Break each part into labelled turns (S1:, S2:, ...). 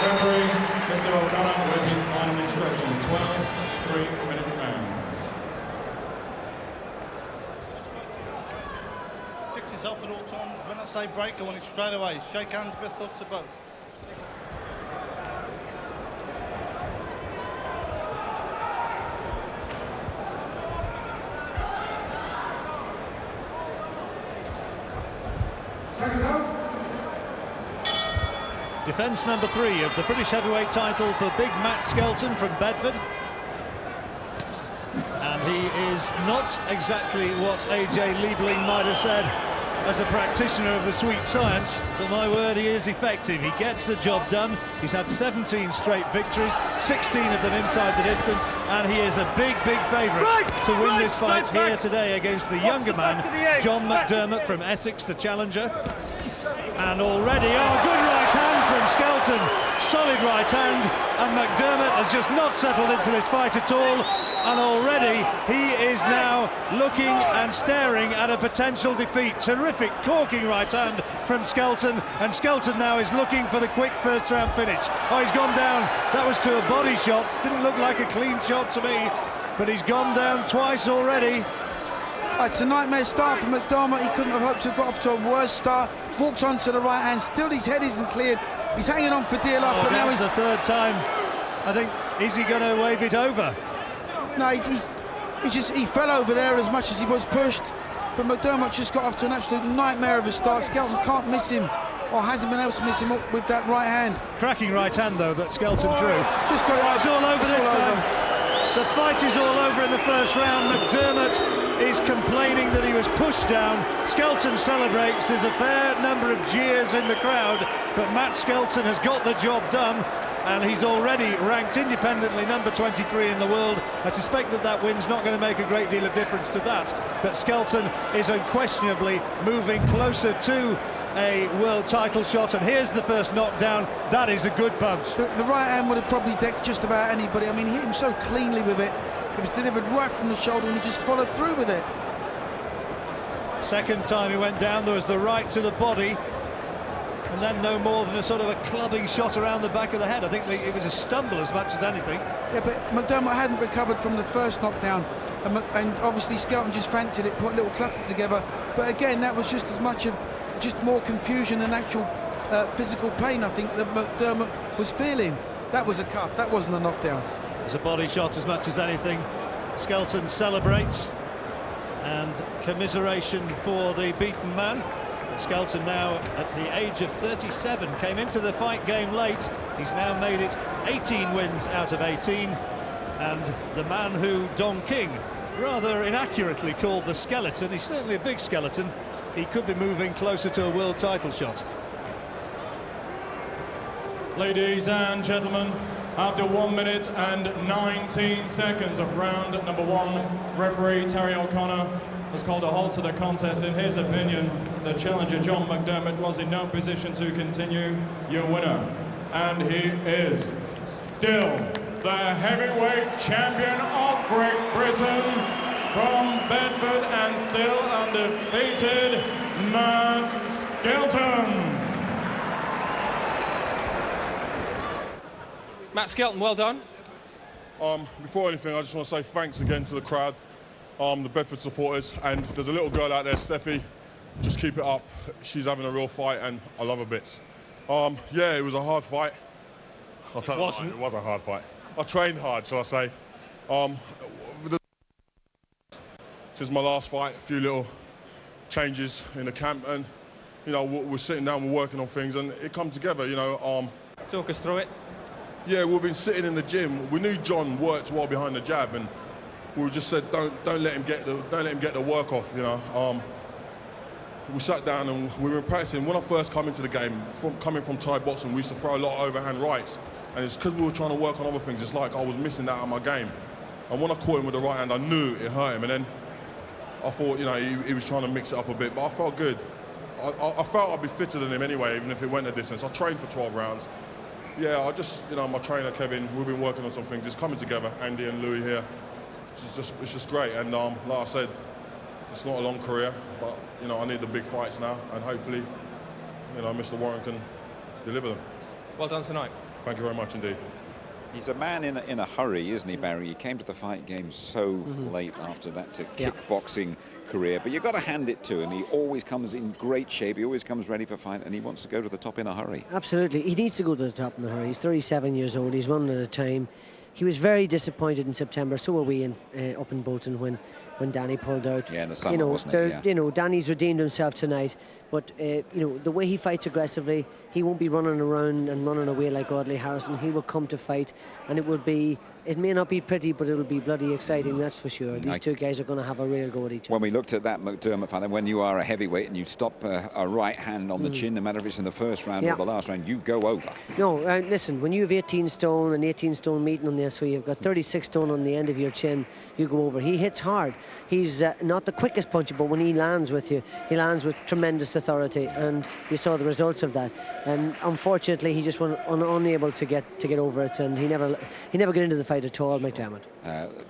S1: Referee, Mr. O'Connor, with his final instructions, 12 3-minute rounds.
S2: Six is off at all times. When I say break, I want it straight away. Shake hands, best luck to both.
S3: Defence number 3 of the British heavyweight title for big Matt Skelton from Bedford. And he is not exactly what AJ Liebling might have said as a practitioner of the sweet science, but my word, he is effective. He gets the job done. He's had 17 straight victories, 16 of them inside the distance, and he is a big favourite to win this fight here today against the younger man, John McDermott from Essex, the challenger. And already, good right hand from Skelton, solid right hand, and McDermott has just not settled into this fight at all, and already he is now looking and staring at a potential defeat. Terrific corking right hand from Skelton, and Skelton now is looking for the quick first round finish. Oh, he's gone down. That was to a body shot. Didn't look like a clean shot to me, but he's gone down twice already.
S4: It's a nightmare start for McDermott. He couldn't have hoped to have got off to a worse start. Walked onto the right hand. Still, his head isn't cleared. He's hanging on for dear life, but now he's
S3: the third time. I think, is he going to wave it over?
S4: No, he fell over there as much as he was pushed. But McDermott just got off to an absolute nightmare of a start. Skelton can't miss him, or hasn't been able to miss him up with that right hand.
S3: Cracking right hand though that Skelton threw.
S4: Just got it.
S3: It's all over this time. The fight is all over in the first round. McDermott is complaining that he was pushed down. Skelton celebrates. There's a fair number of jeers in the crowd, but Matt Skelton has got the job done, and he's already ranked independently number 23 in the world. I suspect that win's not going to make a great deal of difference to that, but Skelton is unquestionably moving closer to a world title shot, and here's the first knockdown. That is a good punch.
S4: The right hand would have probably decked just about anybody. I mean, he hit him so cleanly with it. It was delivered right from the shoulder, and he just followed through with it.
S3: Second time he went down, there was the right to the body, and then no more than a sort of a clubbing shot around the back of the head. I think it was a stumble as much as anything. Yeah,
S4: but McDermott hadn't recovered from the first knockdown, and obviously Skelton just fancied it, put a little cluster together. But again, that was just as much of just more confusion and actual physical pain, I think, that McDermott was feeling. That was a cuff, that wasn't a knockdown.
S3: It was a body shot as much as anything. Skelton celebrates, and commiseration for the beaten man. Skelton now, at the age of 37, came into the fight game late. He's now made it 18 wins out of 18, and the man who Don King rather inaccurately called the skeleton, he's certainly a big skeleton, he could be moving closer to a world title shot.
S1: Ladies and gentlemen, after 1 minute and 19 seconds of round number 1, referee Terry O'Connor has called a halt to the contest. In his opinion, the challenger John McDermott was in no position to continue. Your winner, and he is still the heavyweight champion of Great Britain, from Bedford and still undefeated, Matt Skelton.
S5: Matt Skelton, well done.
S6: Before anything, I just want to say thanks again to the crowd, the Bedford supporters, and there's a little girl out there, Steffi. Just keep it up. She's having a real fight, and I love her bits. Yeah, it was a hard fight. I'll tell you, it was a hard fight. I trained hard, shall I say. This is my last fight. A few little changes in the camp, and you know, we're sitting down, we're working on things, and it come together. You know.
S5: Talk us through it.
S6: Yeah, we've been sitting in the gym. We knew John worked well behind the jab, and we just said, don't let him get the work off. You know. We sat down and we were practicing. When I first come into the game, coming from Thai boxing, we used to throw a lot of overhand rights, and it's because we were trying to work on other things. It's like I was missing that out of my game. And when I caught him with the right hand, I knew it hurt him, and then I thought, you know, he was trying to mix it up a bit, but I felt good. I felt I'd be fitter than him anyway, even if it went a distance. I trained for 12 rounds. Yeah, I just, you know, my trainer, Kevin, we've been working on some things. It's coming together, Andy and Louis here. It's just great, and like I said, it's not a long career, but, you know, I need the big fights now, and hopefully, you know, Mr. Warren can deliver them.
S5: Well done tonight.
S6: Thank you very much indeed.
S7: He's a man in a hurry, isn't he, Barry? He came to the fight game so late after that kickboxing career, but you've got to hand it to him. He always comes in great shape, he always comes ready for fight, and he wants to go to the top in a hurry.
S8: Absolutely, he needs to go to the top in a hurry. He's 37 years old, he's running at a time. He was very disappointed in September, so were we up in Bolton when Danny pulled out.
S7: Yeah, in the summer, wasn't it? Yeah.
S8: You know, Danny's redeemed himself tonight, but you know, the way he fights aggressively, he won't be running around and running away like Audley Harrison. He will come to fight, and it may not be pretty, but it will be bloody exciting, that's for sure. These two guys are going to have a real go at each other.
S7: When we looked at that McDermott fight, and when you are a heavyweight and you stop a right hand on the chin, no matter if it's in the first round or the last round, you go over.
S8: No, listen, when you have 18 stone and 18 stone meeting on there, so you've got 36 stone on the end of your chin, you go over. He hits hard. He's not the quickest puncher, but when he lands with you, he lands with tremendous authority, and you saw the results of that. And unfortunately, he just was unable to get over it, and he never got into the fight at all, McDermott.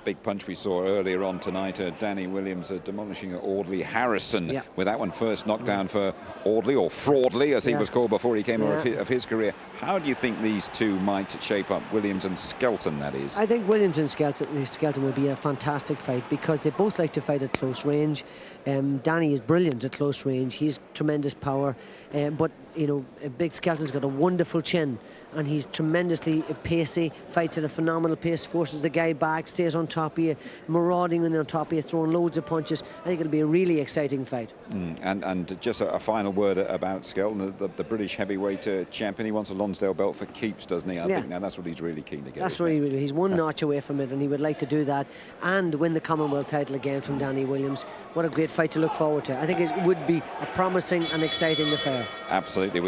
S7: Big punch we saw earlier on tonight, Danny Williams demolishing Audley Harrison with that one, first knockdown for Audley, or Fraudley as he was called before he came of his career. How do you think these two might shape up, Williams and Skelton, that is? I
S8: think Williams and Skelton will be a fantastic fight, because they both like to fight at close range. Danny is brilliant at close range. He's tremendous power, but you know, Big Skelton's got a wonderful chin, and he's tremendously pacey, fights at a phenomenal pace, forces the guy back, stays on top of you, marauding on top of you, throwing loads of punches. I think it'll be a really exciting fight.
S7: And just a final word about Skelton, the British heavyweight champion. He wants a Lonsdale belt for keeps, doesn't he? I think now that's what he's really keen to get.
S8: That's what he's one notch away from it, and he would like to do that and win the Commonwealth title again from Danny Williams. What a great fight to look forward to. I think it would be a promising and exciting affair.
S7: Absolutely.